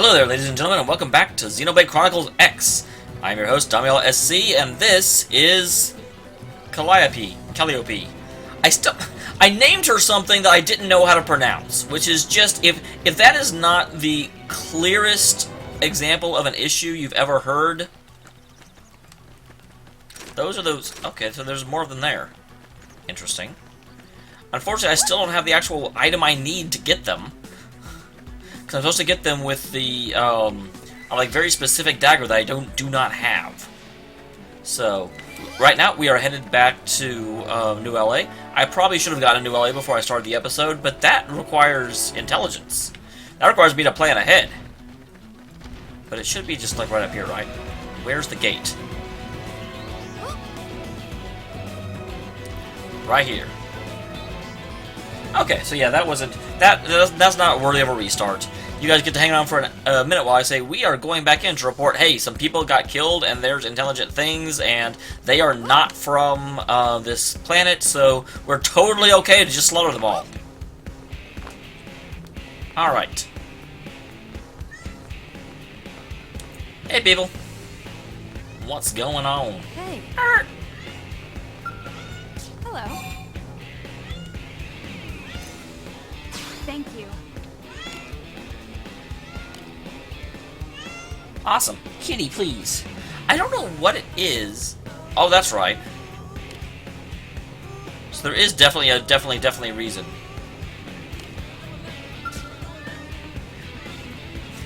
Hello there, ladies and gentlemen, and welcome back to Xenoblade Chronicles X. I'm your host, Dameol SC, and this is Calliope. I named her something that I didn't know how to pronounce, which is just, if that is not the clearest example of an issue you've ever heard, those are those. Okay, so there's more than there. Interesting. Unfortunately, I still don't have the actual item I need to get them. Because I'm supposed to get them with the, like, very specific dagger that I do not have. So, right now, we are headed back to, New LA. I probably should have gotten to New LA before I started the episode, but that requires intelligence. That requires me to plan ahead. But it should be just, like, right up here, right? Where's the gate? Right here. Okay, so yeah, that wasn't... That's not worthy of a restart. You guys get to hang around for a minute while I say we are going back in to report, hey, some people got killed and there's intelligent things and they are not from this planet, so we're totally okay to just slaughter them all. Alright. Hey, people. What's going on? Hey. Hello. Thank you. Awesome. Kitty, please. I don't know what it is. Oh, that's right. So there is definitely a reason.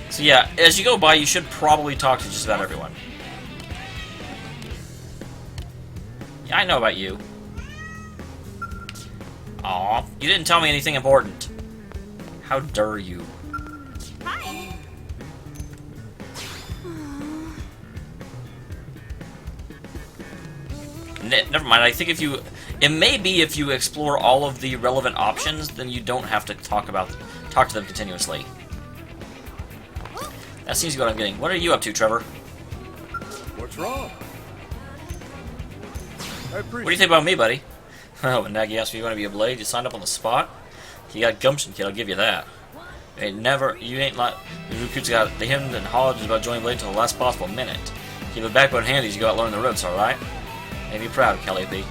So yeah, as you go by, you should probably talk to just about everyone. Yeah, I know about you. Aw, you didn't tell me anything important. How dare you? Hi. Never mind. I think it may be if you explore all of the relevant options, then you don't have to talk to them continuously. That seems to be what I'm getting. What are you up to, Trevor? What's wrong? What do you think about me, buddy? Oh, when Nagi asked me if you want to be a blade, you signed up on the spot. You got gumption, kid. I'll give you that. You ain't like the recruits got the hymns and hollers about joining Blade until the last possible minute. Keep a backbone handy as you go out learning the ropes, alright? Make me proud, Calliope.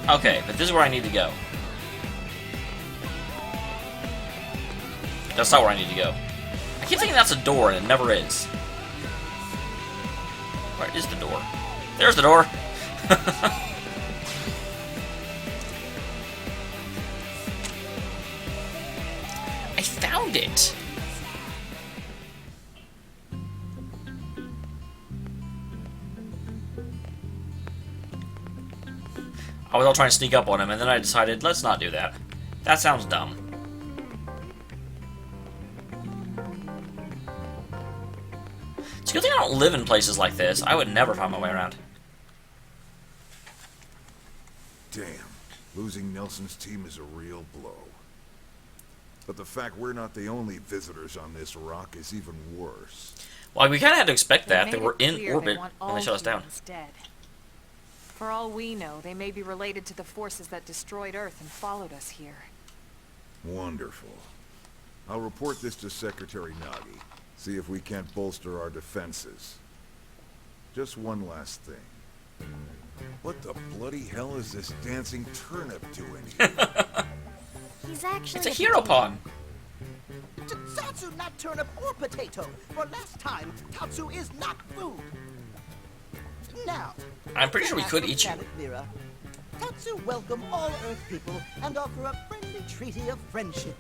Okay, but this is where I need to go. That's not where I need to go. I keep thinking that's a door, and it never is. Where is the door? There's the door! I found it! I was all trying to sneak up on him, and then I decided, let's not do that. That sounds dumb. It's a good thing I don't live in places like this. I would never find my way around. Damn, losing Nelson's team is a real blow. But the fact we're not the only visitors on this rock is even worse. Well, we kind of had to expect that. They were in orbit when they shut us down. Dead. For all we know, they may be related to the forces that destroyed Earth and followed us here. Wonderful. I'll report this to Secretary Nagi. See if we can't bolster our defenses. Just one last thing. What the bloody hell is this dancing turnip doing here? He's actually It's a hero pawn. Tatsu, not turnip or potato. For last time, Tatsu is not food. Now, I'm pretty sure we could eat you. Mira. Tatsu welcome all Earth people and offer a friendly treaty of friendship.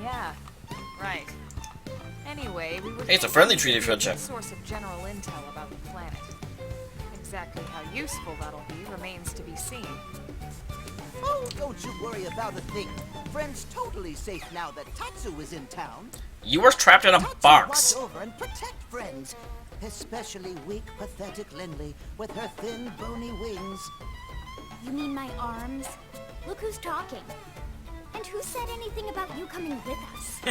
Yeah. Right. Anyway, we were... Hey, it's a friendly treaty of a friendship. source of general intel about the planet. Exactly how useful that'll be remains to be seen. Oh, don't you worry about a thing. Friend's totally safe now that Tatsu is in town. You were trapped in a Tatsu box. watch over and protect friends. Especially weak, pathetic Lindley with her thin, bony wings. You mean my arms? Look who's talking. And who said anything about you coming with us?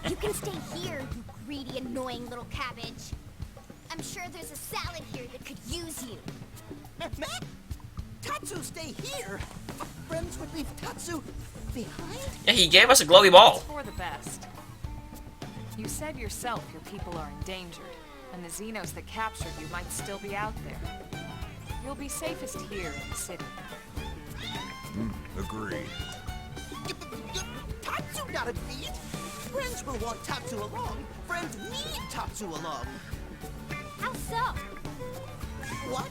You can stay here, you greedy, annoying little cabbage. I'm sure there's a salad here that could use you. Tatsu, stay here. Friends would leave Tatsu behind. Yeah, he gave us a glowy ball. For the best. You said yourself your people are endangered, and the Xenos that captured you might still be out there. You'll be safest here in the city. Agreed. Tatsu not agreed. Friends will want Tatsu along. Friends need Tatsu along. How so? What?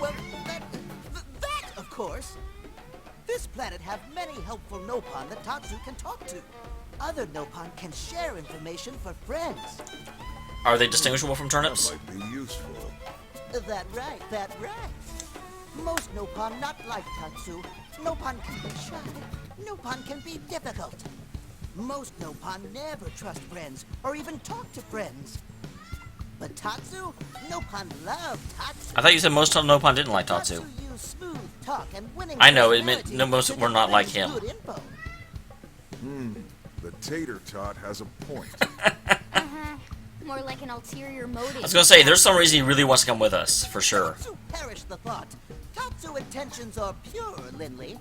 Well, that, of course. This planet have many helpful Nopon that Tatsu can talk to. Other Nopon can share information for friends. Are they distinguishable from turnips? That might be useful. That right, that right. Most Nopon not like Tatsu. Nopon can be shy. Nopon can be difficult. Most Nopon never trust friends or even talk to friends. But Tatsu? Nopon love Tatsu. I thought you said most of Nopon didn't like Tatsu. Use smooth talk and winning I know, it meant personality no, most to were not like defend him. good info. The tater tot has a point. More like an ulterior motive. I was gonna say, there's some reason he really wants to come with us, for sure. Tatsu perish the thought. Tatsu intentions are pure, Linley.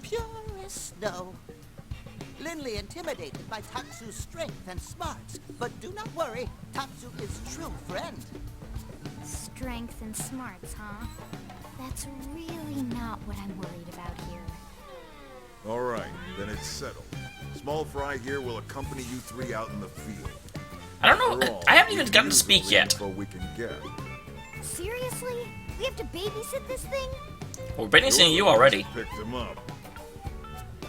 Pure as snow. Linley intimidated by Tatsu's strength and smarts. But do not worry, Tatsu is true friend. Strength and smarts, huh? That's really not what I'm worried about here. All right, then it's settled. Small Fry here will accompany you three out in the field. I don't After know, all, I haven't we even can gotten to use speak all the yet. info we can get. Seriously? We have to babysit this thing? We're babysitting you already. Picked him up.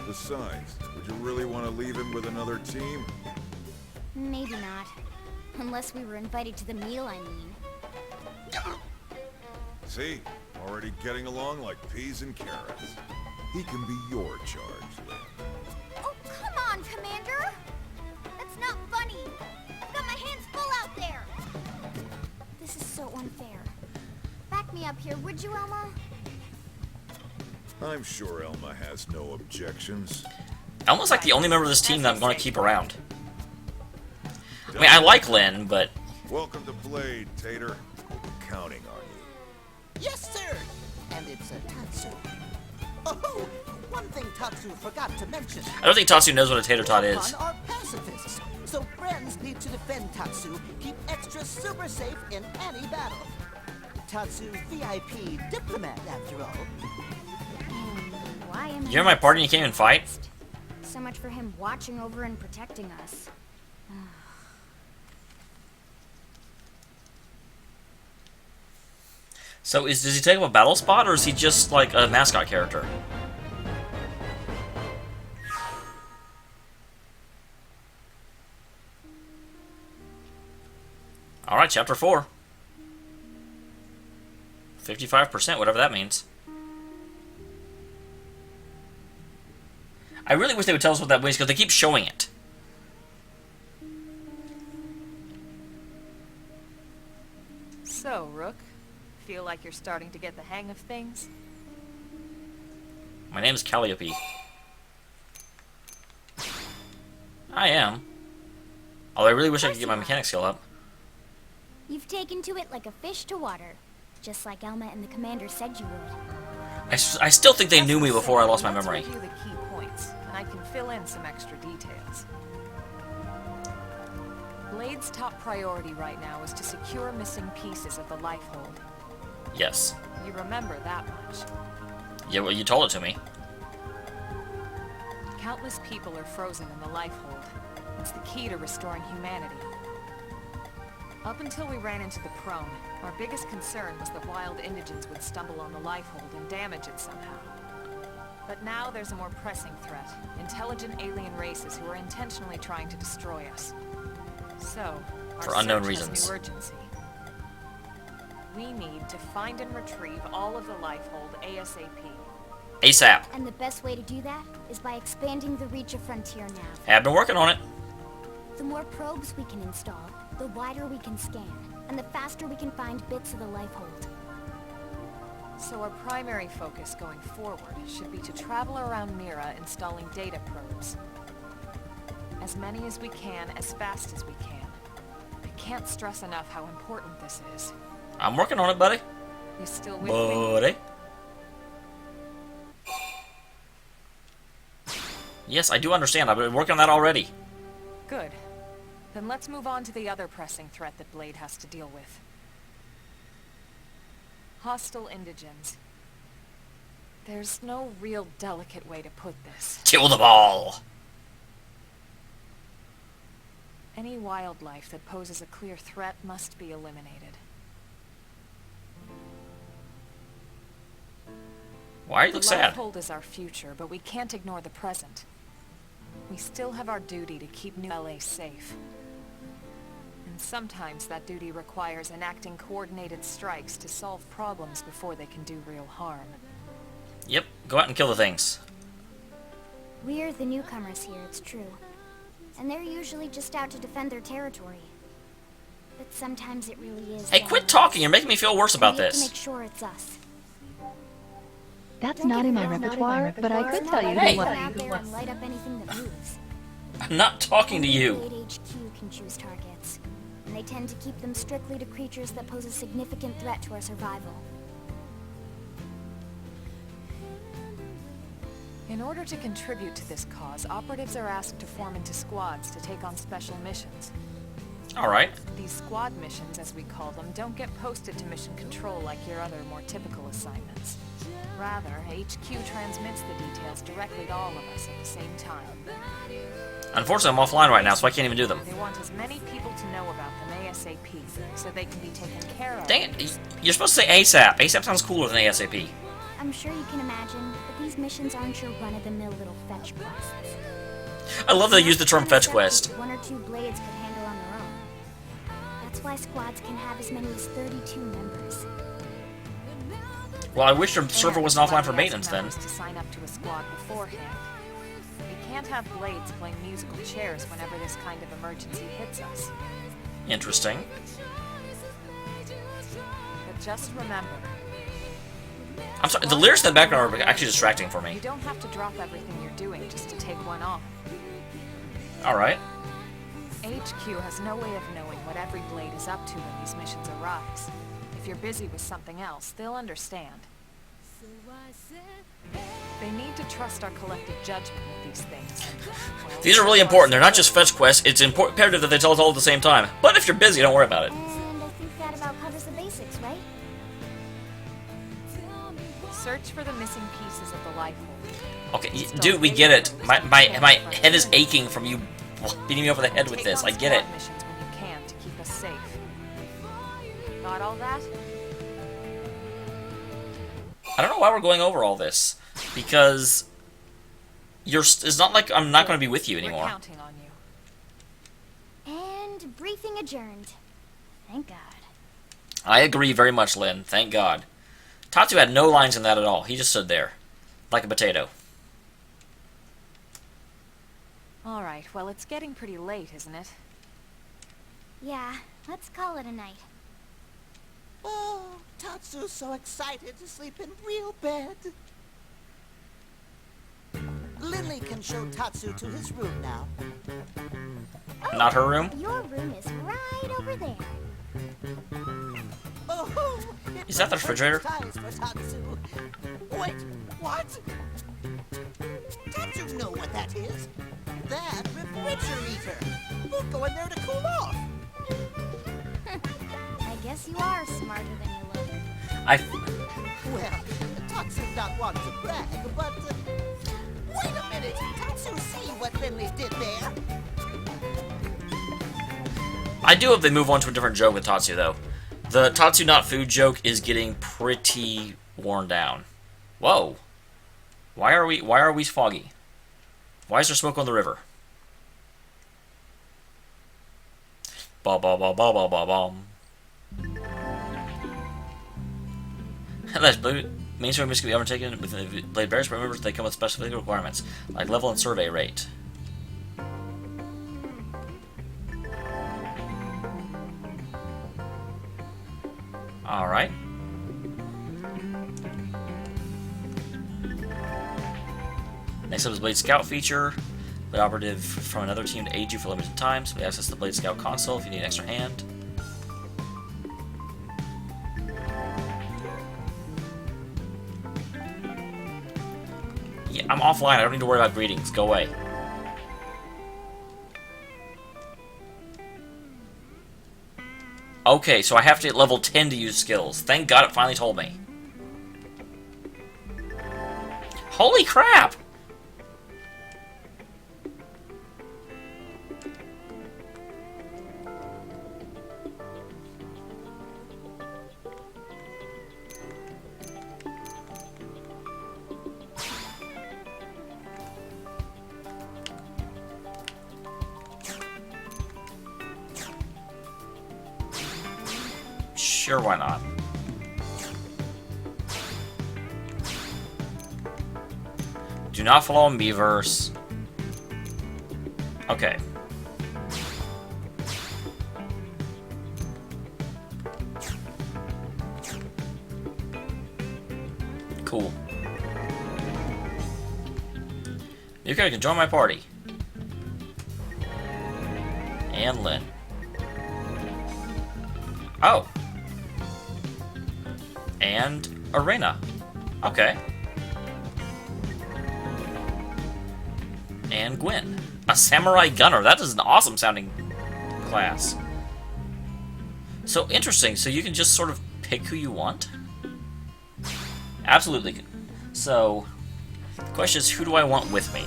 Besides, would you really want to leave him with another team? Maybe not. Unless we were invited to the meal, I mean. See? Already getting along like peas and carrots. He can be your charge, Lynn. Oh, come on, Commander! That's not funny! I've got my hands full out there! This is so unfair. Back me up here, would you, Elma? I'm sure Elma has no objections. Elma's like the only member of this team that I'm going to keep around. I mean, I like Lynn, but Welcome to Blade, Tater. We'll be counting on you. Yes, sir. And it's a Tatsu. Oh, one thing Tatsu forgot to mention. I don't think Tatsu knows what a tater tot is. Nopon are pacifists, so friends need to defend Tatsu, keep extra super safe in any battle. Tatsu VIP diplomat, after all. Why am I You're in my party and you can't even fight? So much for him watching over and protecting us. So does he take up a battle spot, or is he just like a mascot character? Alright, chapter 4. 55%, whatever that means. I really wish they would tell us what that means, because they keep showing it. So, Rook, feel like you're starting to get the hang of things? My name is Calliope. I am. Although I really wish I could get my mechanic skill up. You've taken to it like a fish to water. Just like Elma and the commander said you would. I still think they knew me before I lost my Let's memory. review the key points, and I can fill in some extra details. Blade's top priority right now is to secure missing pieces of the Lifehold. Yes. You remember that much. Yeah, well, you told it to me. Countless people are frozen in the Lifehold. It's the key to restoring humanity. Up until we ran into the Prone, our biggest concern was that wild indigens would stumble on the Lifehold and damage it somehow. But now there's a more pressing threat. Intelligent alien races who are intentionally trying to destroy us. So, our For unknown search has reasons. new urgency. We need to find and retrieve all of the Lifehold ASAP. ASAP. And the best way to do that is by expanding the reach of Frontier Nav. Have been working on it. The more probes we can install, the wider we can scan, and the faster we can find bits of the Lifehold. So our primary focus going forward should be to travel around Mira installing data probes. As many as we can, as fast as we can. I can't stress enough how important this is. I'm working on it, buddy. You still with me? Buddy. Yes, I do understand. I've been working on that already. Good. Then let's move on to the other pressing threat that Blade has to deal with. Hostile indigens. There's no real delicate way to put this. Kill them all! Any wildlife that poses a clear threat must be eliminated. Why you look sad? The Lifehold is our future, but we can't ignore the present. We still have our duty to keep New LA safe. And sometimes that duty requires enacting coordinated strikes to solve problems before they can do real harm. Yep, go out and kill the things. We're the newcomers here, it's true. And they're usually just out to defend their territory. But sometimes it really is. Hey, quit talking! You're making me feel worse about We have to this. make sure it's us. That's not in my repertoire, but I could tell you Hey. who Go was. out there and light up anything that moves. I'm not talking to you. Blade HQ can choose targets, and they tend to keep them strictly to creatures that pose a significant threat to our survival. In order to contribute to this cause, operatives are asked to form into squads to take on special missions. Alright. These squad missions, as we call them, don't get posted to mission control like your other, more typical assignments. Rather, HQ transmits the details directly to all of us at the same time. Unfortunately, I'm offline right now, so I can't even do them. They want as many people to know about them ASAP, so they can be taken care of. Dang it, you're supposed to say ASAP. ASAP sounds cooler than ASAP. I'm sure you can imagine, but these missions aren't your run-of-the-mill little fetch quests. I love they use the term fetch quest. One or two blades could handle on their own. That's why squads can have as many as 32 members. Well, I wish your server wasn't offline for Squad maintenance then. members to sign up to a squad beforehand. We can't have blades playing musical chairs whenever this kind of emergency hits us. Interesting. But just remember, I'm sorry, the lyrics in the background are actually distracting for me. you don't have to drop everything you're doing just to take one on. Alright. HQ has no way of knowing what every blade is up to when these missions arise. If you're busy with something else, they'll understand. They need to trust our collective judgment with these things. Well, These are really important. They're not just fetch quests. It's imperative that they tell us all at the same time. But if you're busy, don't worry about it. And I think that about covers the basics, right? search for the missing pieces of the Lifehold. Okay, dude, we get it. My head is aching from you beating me over the head with this. I get it. Missions when you can to keep us safe. Got all that? I don't know why we're going over all this, because it's not like I'm not going to be with you We're anymore. counting on you. And briefing adjourned. Thank God. I agree very much, Lynn. Thank God. Tatsu had no lines in that at all. He just stood there, like a potato. All right, well, it's getting pretty late, isn't it? Yeah, let's call it a night. Oh, Tatsu's so excited to sleep in real bed. Lily can show Tatsu to his room now. Not her room? Your room is right over there. Oh, Is that the refrigerator? Size for Tatsu. Wait, what? Tatsu know what that is. That refrigerator. We'll go in there to cool off. I guess you are smarter than you look. Well, Tatsu not want to brag, but wait a minute. Tatsu see what Lily did there. I do hope they move on to a different joke with Tatsu, though. The Tatsu not food joke is getting pretty worn down. Whoa. Why are we foggy? Why is there smoke on the river? Ba ba ba ba ba ba bum. That's blue. Mainstream missions can be undertaken with the blade bearers, but remember they come with specific requirements, like level and survey rate. Alright. Next up is Blade Scout feature. Blade operative from another team to aid you for limited time. So access the Blade Scout console if you need an extra hand. Yeah, I'm offline. I don't need to worry about greetings. Go away. Okay, so I have to hit level 10 to use skills. Thank God it finally told me. Holy crap! Sure, why not? Do not follow Miiverse. Okay. Cool. You can join my party. And Lynn. Oh. And Arena. Okay. And Gwen. A samurai gunner. That is an awesome sounding class. So interesting. So you can just sort of pick who you want? Absolutely. So, the question is, who do I want with me?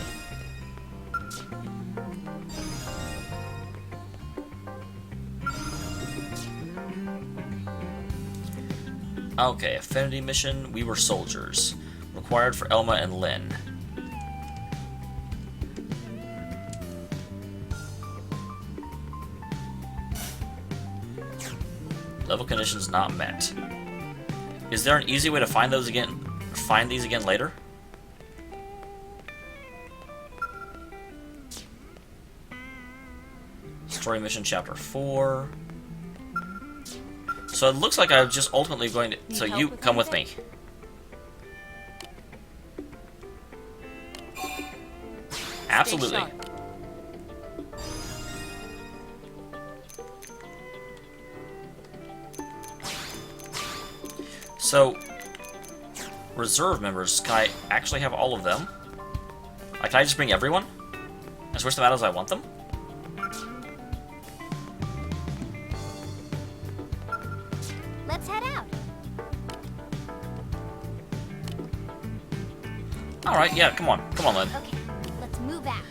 Okay, affinity mission. We were soldiers. Required for Elma and Lynn. Level conditions not met. Is there an easy way to find those again? Find these again later? Story mission chapter 4. So it looks like I'm just ultimately going to... So you come with me. Absolutely. So, reserve members, can I actually have all of them? Like, can I just bring everyone? And switch them out as I want them? Let's head out. Alright, yeah, come on. Come on, Lynn. Okay, let's move out.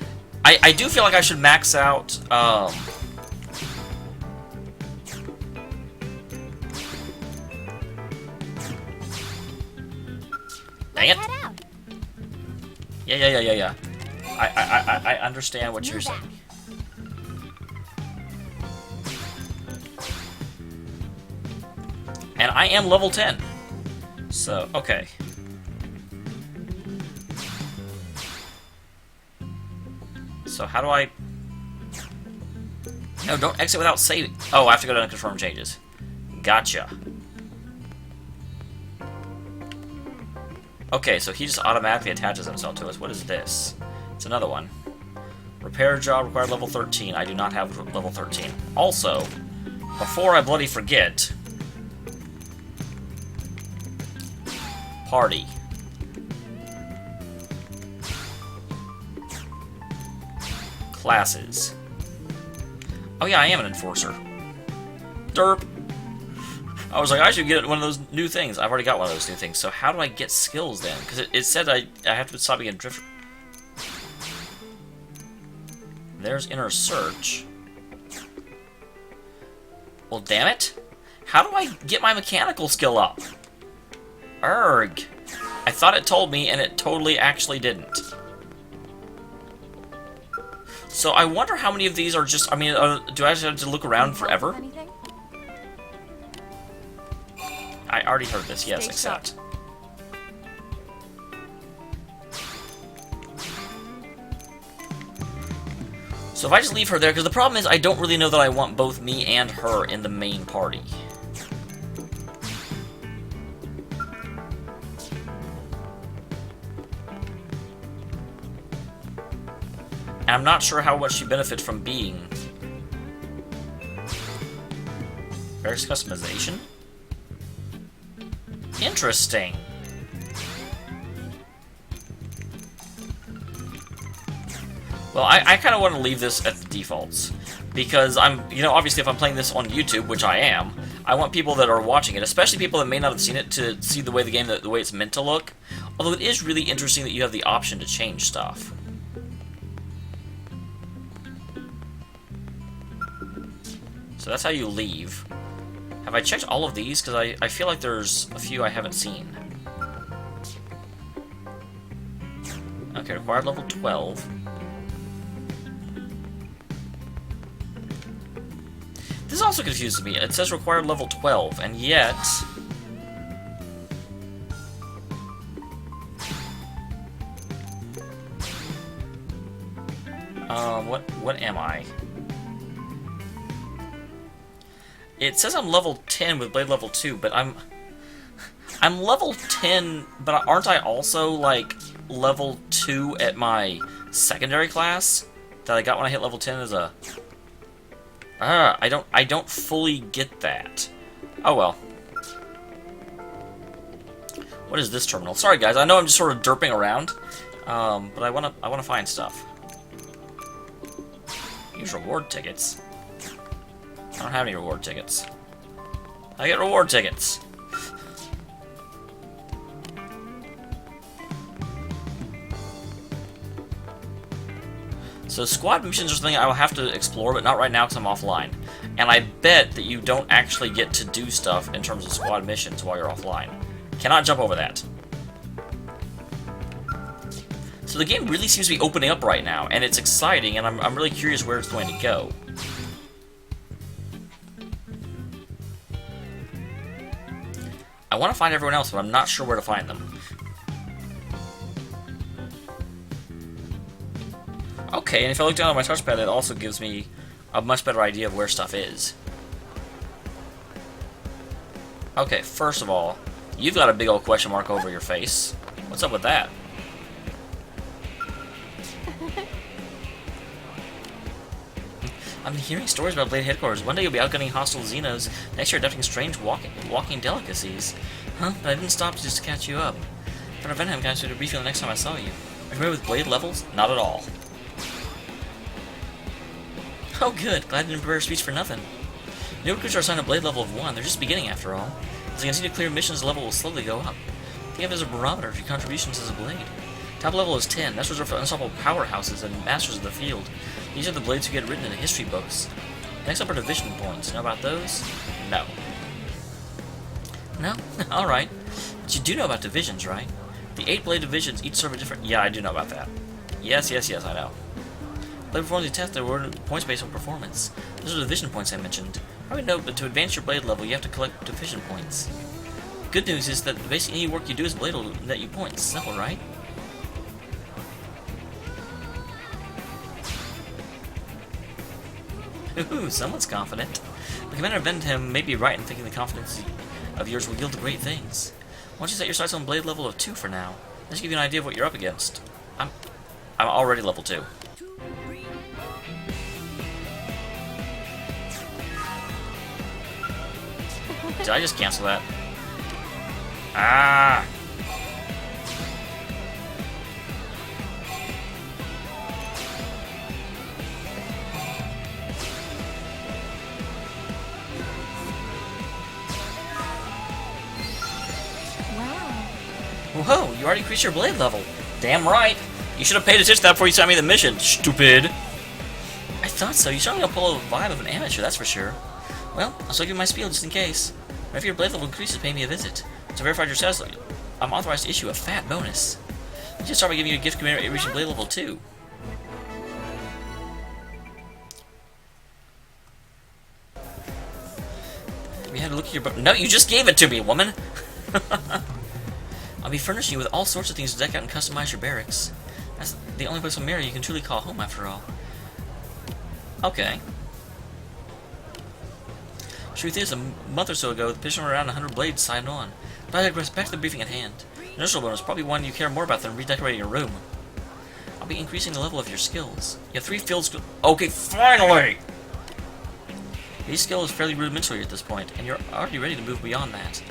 I do feel like I should max out, Dang it. Head out. Yeah. I understand what you're Move saying. back. And I am level 10. So, okay. So how do I... No, don't exit without saving. Oh, I have to go down and confirm changes. Gotcha. Okay, so he just automatically attaches himself to us. What is this? It's another one. Repair job required level 13. I do not have level 13. Also, before I bloody forget... Party. Classes. Oh yeah, I am an enforcer. Derp. I was like, I should get one of those new things. I've already got one of those new things. So how do I get skills then? Because it said I have to stop being drifter. There's inner search. Well, damn it. How do I get my mechanical skill up? Erg. I thought it told me, and it totally actually didn't. So I wonder how many of these are just... I mean, do I just have to look around forever? I already heard this, yes, accept. So if I just leave her there, because the problem is I don't really know that I want both me and her in the main party. And I'm not sure how much she benefits from being... Various customization? Interesting. Well, I kind of want to leave this at the defaults. Because I'm, you know, obviously if I'm playing this on YouTube, which I am, I want people that are watching it, especially people that may not have seen it, to see the way the way it's meant to look. Although it is really interesting that you have the option to change stuff. So that's how you leave. Have I checked all of these? Because I feel like there's a few I haven't seen. Okay, required level 12. This also confuses me. It says required level 12, and yet... what am I? It says I'm level 10 with Blade level 2, but I'm level 10, but aren't I also, like, level 2 at my secondary class that I got when I hit level 10 as a... I don't fully get that. Oh well. What is this terminal? Sorry guys, I know I'm just sort of derping around, but I wanna find stuff. Use reward tickets. I don't have any reward tickets. I get reward tickets. So squad missions are something I will have to explore, but not right now because I'm offline. And I bet that you don't actually get to do stuff in terms of squad missions while you're offline. Cannot jump over that. So the game really seems to be opening up right now, and it's exciting, and I'm really curious where it's going to go. I want to find everyone else, but I'm not sure where to find them. Okay, and if I look down on my touchpad, it also gives me a much better idea of where stuff is. Okay, first of all, you've got a big old question mark over your face. What's up with that? I've been hearing stories about Blade Headquarters. One day you'll be outgunning hostile Xenos, next you're adapting strange walking delicacies. Huh? But I didn't stop just to catch you up. But I Venham got you to refill the next time I saw you. Are you familiar with Blade levels? Not at all. Oh good, glad I didn't prepare a speech for nothing. New recruits are assigned a Blade level of 1, they're just beginning after all. As they continue to clear missions, the level will slowly go up. Think of it as a barometer of your contributions as a Blade. Top level is 10, that's reserved for unstoppable powerhouses and masters of the field. These are the Blades who get written in the history books. Next up are division points. Know about those? No. No? Alright. But you do know about divisions, right? The 8 Blade divisions each serve a different... Yeah, I do know about that. Yes, I know. Blade performs a test that award points based on performance. Those are the division points I mentioned. Probably know, but to advance your Blade level, you have to collect division points. Good news is that basically any work you do as Blade will net you points. Simple, right? Ooh, someone's confident. The commander of Vendham may be right in thinking the confidence of yours will yield great things. Why don't you set your sights on Blade level of 2 for now? That should give you an idea of what you're up against. I'm already level 2. Did I just cancel that? Ah! Whoa, you already increased your Blade level. Damn right. You should have paid attention to that before you sent me the mission, stupid. I thought so. You certainly don't pull a vibe of an amateur, that's for sure. Well, I'll still give you my spiel just in case. Whenever your Blade level increases, pay me a visit. To verify your status, I'm authorized to issue a fat bonus. You just start by giving you a gift commander at reaching Blade level 2. You had to look at your... No, you just gave it to me, woman! I'll be furnishing you with all sorts of things to deck out and customize your barracks. That's the only place on Mira you can truly call home, after all. Okay. Truth is, a month or so ago, the petition around 100 Blades signed on. But I digress, back to the briefing at hand. Initial bonus, probably one you care more about than redecorating your room. I'll be increasing the level of your skills. You have 3 field skills. Okay, finally! These skills are fairly rudimentary at this point, and you're already ready to move beyond that.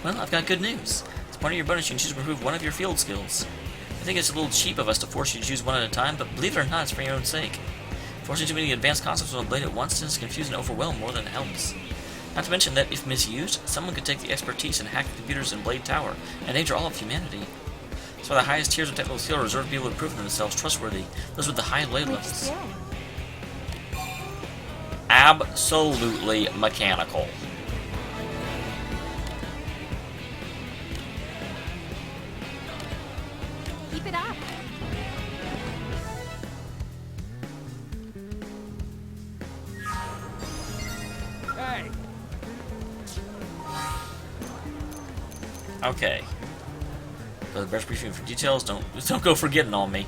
Well, I've got good news. As part of your bonus, you can choose to improve one of your field skills. I think it's a little cheap of us to force you to choose one at a time, but believe it or not, it's for your own sake. Forcing too many advanced concepts on a Blade at once tends to confuse and overwhelm more than it helps. Not to mention that, if misused, someone could take the expertise and hack the computers in Blade Tower and endanger all of humanity. That's why the highest tiers of technical skill are reserved to people who have proven themselves trustworthy, those with the high blade Which levels. skill? Absolutely mechanical. Keep it up. Hey, Okay. So the best briefing for details. Don't go forgetting on me.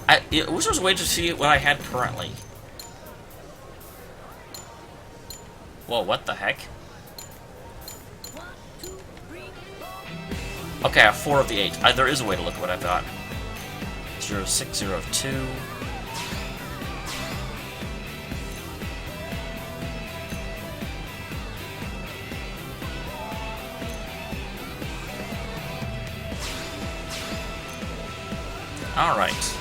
I wish there was a way to see what I had currently. Whoa, what the heck? Okay, I have 4 of the 8. There is a way to look at what I've got. 0602. Alright.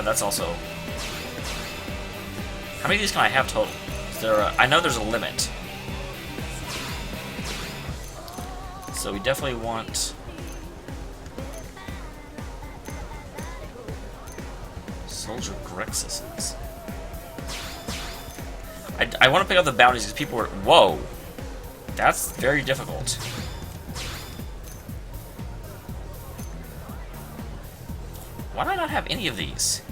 That's also... How many of these can I have total? Is there I know there's a limit. So we definitely want... Soldier Grexuses. I want to pick up the bounties because people were... Whoa! That's very difficult. Why do I not have any of these?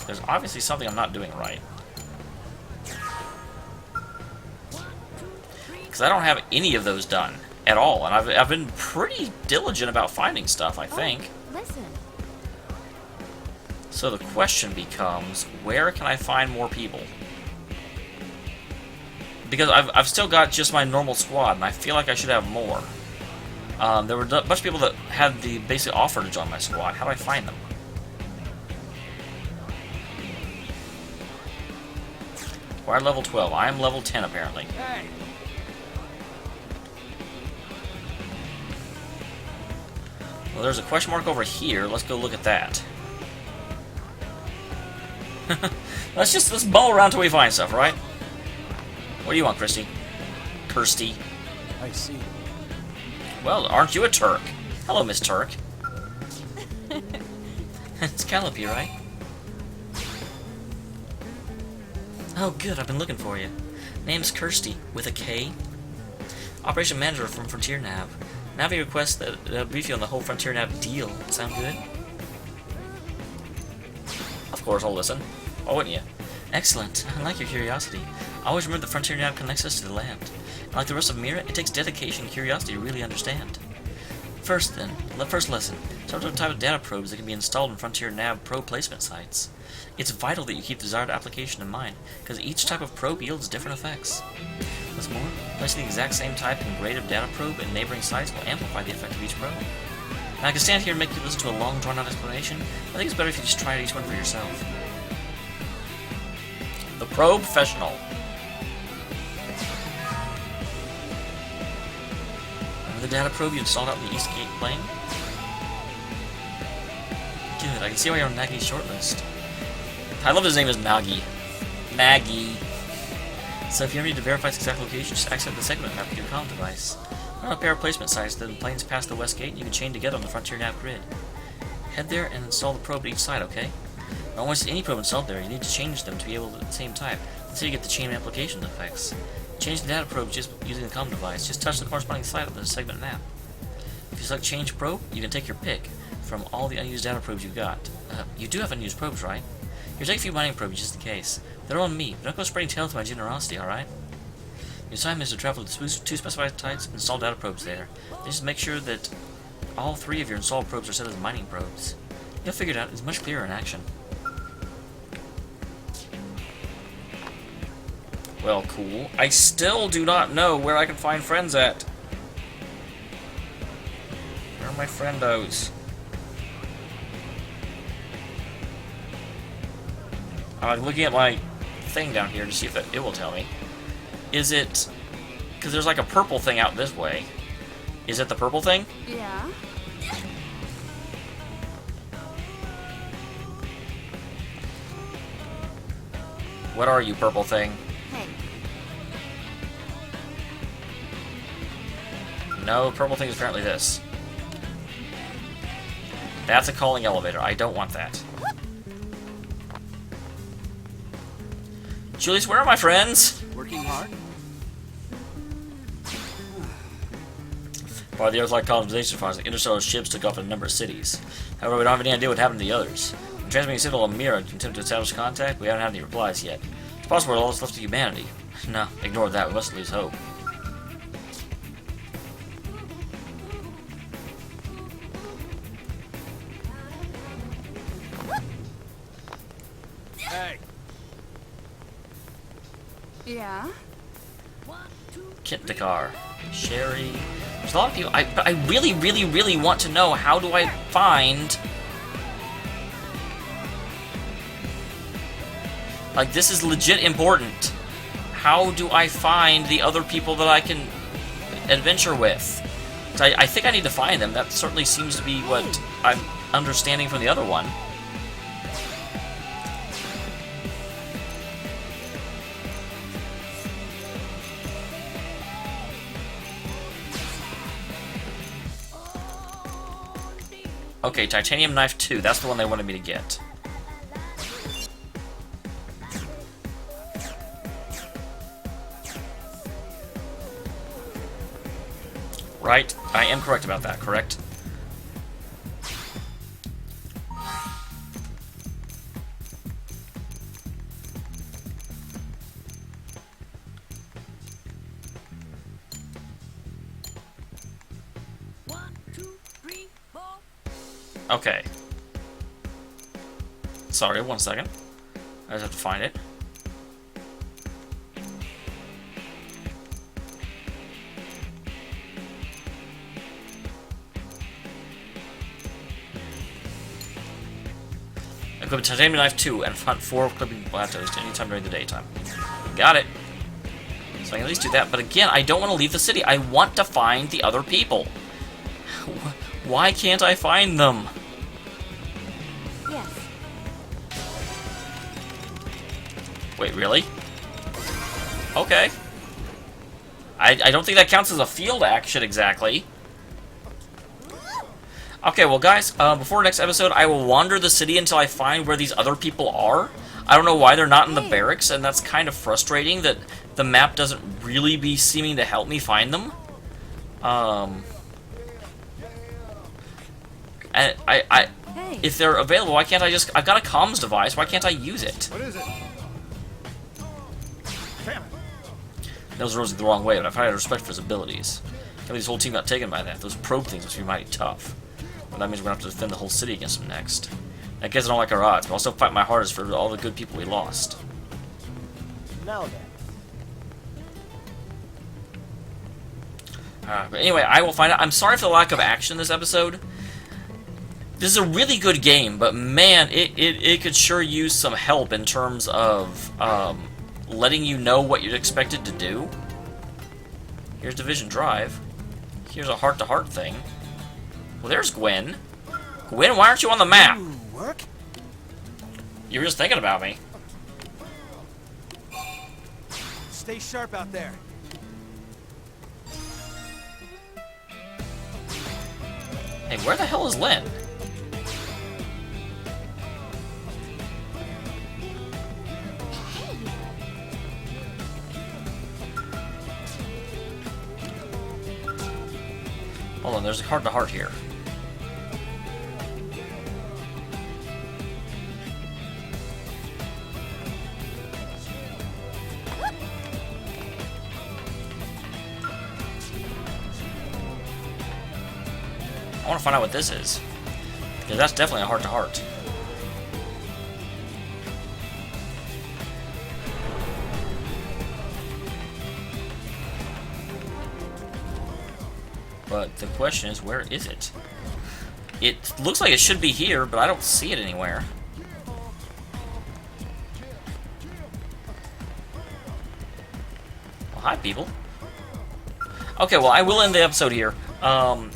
There's obviously something I'm not doing right. Because I don't have any of those done at all, and I've been pretty diligent about finding stuff, I think. Oh, listen. So the question becomes, where can I find more people? Because I've still got just my normal squad, and I feel like I should have more. There were a bunch of people that had the basic offer to join my squad. How do I find them? We're at level 12. I am level 10, apparently. hey. Well, there's a question mark over here. Let's go look at that. let's ball around till we find stuff, right? What do you want, Kirsty? Kirsty. I see. Well, aren't you a Turk? Hello, Miss Turk. It's Calliope, right? Oh, good. I've been looking for you. Name's Kirsty, with a K. Operation Manager from Frontier Nav. Navi requests that brief you on the whole Frontier Nav deal. Sound good? Of course, I'll listen. Why wouldn't you? Excellent. I like your curiosity. Always remember that Frontier Nav connects us to the land. And like the rest of Mira, it takes dedication and curiosity to really understand. First lesson. Start with a type of data probes that can be installed in Frontier Nav probe placement sites. It's vital that you keep the desired application in mind, because each type of probe yields different effects. What's more, placing the exact same type and grade of data probe in neighboring sites will amplify the effect of each probe. Now, I can stand here and make you listen to a long, drawn-out explanation, but I think it's better if you just try each one for yourself. The Probe Professional. Remember the data probe you installed out in the East Gate plane? Good, I can see why you're on Nagi's shortlist. I love his name is Nagi. Nagi. So if you ever need to verify its exact location, just access the segment map with your comm device. Run a pair of placement sites that the planes pass the West Gate and you can chain together on the Frontier Nav grid. Head there and install the probe at each side, okay? Not once any probe installed there, you need to change them to be able to the same type. That's how you get the chain application effects. Change the data probe just using the comm device. Just touch the corresponding site of the segment map. If you select change probe, you can take your pick from all the unused data probes you've got. You do have unused probes, right? Here, take a few mining probes just in case. They're on me, but don't go spreading tales of my generosity, alright? Your assignment is to travel to 2 specified sites and install data probes there. Just make sure that all 3 of your installed probes are set as mining probes. You'll figure it out. It's much clearer in action. Well, cool. I still do not know where I can find friends at. Where are my friendos? I'm looking at my thing down here to see if it will tell me. Is it... Because there's like a purple thing out this way. Is it the purple thing? Yeah? What are you, purple thing? Hey, No, purple thing is apparently this. That's a calling elevator. I don't want that. Julius, where are my friends? Working hard? Part of the Earth-like colonization files, like interstellar ships took off in a number of cities. However, we don't have any idea what happened to the others. I'm transmitting a signal on Mira to attempt to establish contact. We haven't had any replies yet. It's possible we're all that's left of humanity. No, ignore that. We mustn't lose hope. Hey! yeah? Kit Dakar. Sherry. There's a lot of people. But I really, really, really want to know, how do I find... Like, this is legit important. How do I find the other people that I can adventure with? 'Cause I think I need to find them. That certainly seems to be what I'm understanding from the other one. Okay, Titanium Knife 2. That's the one they wanted me to get. Right? I am correct about that, correct? Okay. Sorry, 1 second. I just have to find it. Equip Titanium Knife 2 and hunt 4 clipping plateaus anytime during the daytime. Got it. So I can at least do that, but again, I don't want to leave the city. I want to find the other people. Why can't I find them? Yes. Wait, really? Okay. I don't think that counts as a field action exactly. Okay, well guys, before next episode, I will wander the city until I find where these other people are. I don't know why they're not in the barracks, and that's kind of frustrating that the map doesn't really be seeming to help me find them. And if they're available, why can't I just... I've got a comms device, why can't I use it? What is it? Damn it. That was Rosie the wrong way, but I've had respect for his abilities. Can't believe this whole team got taken by that. Those probe things must be mighty tough. But that means we're gonna have to defend the whole city against them next. I guess I don't like our odds, but I'll still fight my hardest for all the good people we lost. Now then. But anyway, I will find out. I'm sorry for the lack of action this episode. This is a really good game, but man, it could sure use some help in terms of letting you know what you're expected to do. Here's Division Drive. Here's a heart-to-heart thing. Well, there's Gwen. Gwen, why aren't you on the map? Work? You were just thinking about me. Stay sharp out there. Hey, where the hell is Lynn? Hold on, there's a heart-to-heart here. I want to find out what this is, because that's definitely a heart-to-heart. But the question is, where is it? It looks like it should be here, but I don't see it anywhere. Hi, people. Okay, well, I will end the episode here. I'm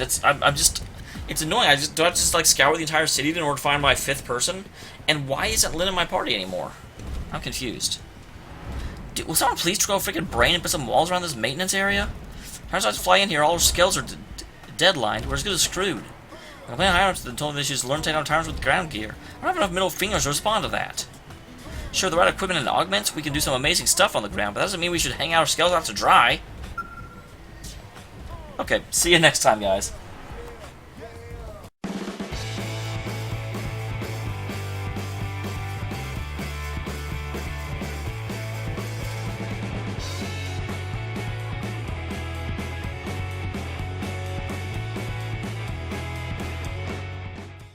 just... It's annoying. Do I just, like, scour the entire city in order to find my 5th person? And why isn't Lynn in my party anymore? I'm confused. Dude, will someone please go freaking brain and put some walls around this maintenance area? How does I fly in here? All our skills are deadlined. We're as good as screwed. I'm playing higher ups than told me they should learn to take out tires with ground gear. I don't have enough middle fingers to respond to that. Sure, the right equipment and augments, we can do some amazing stuff on the ground, but that doesn't mean we should hang out our skills out to dry. Okay, see you next time, guys.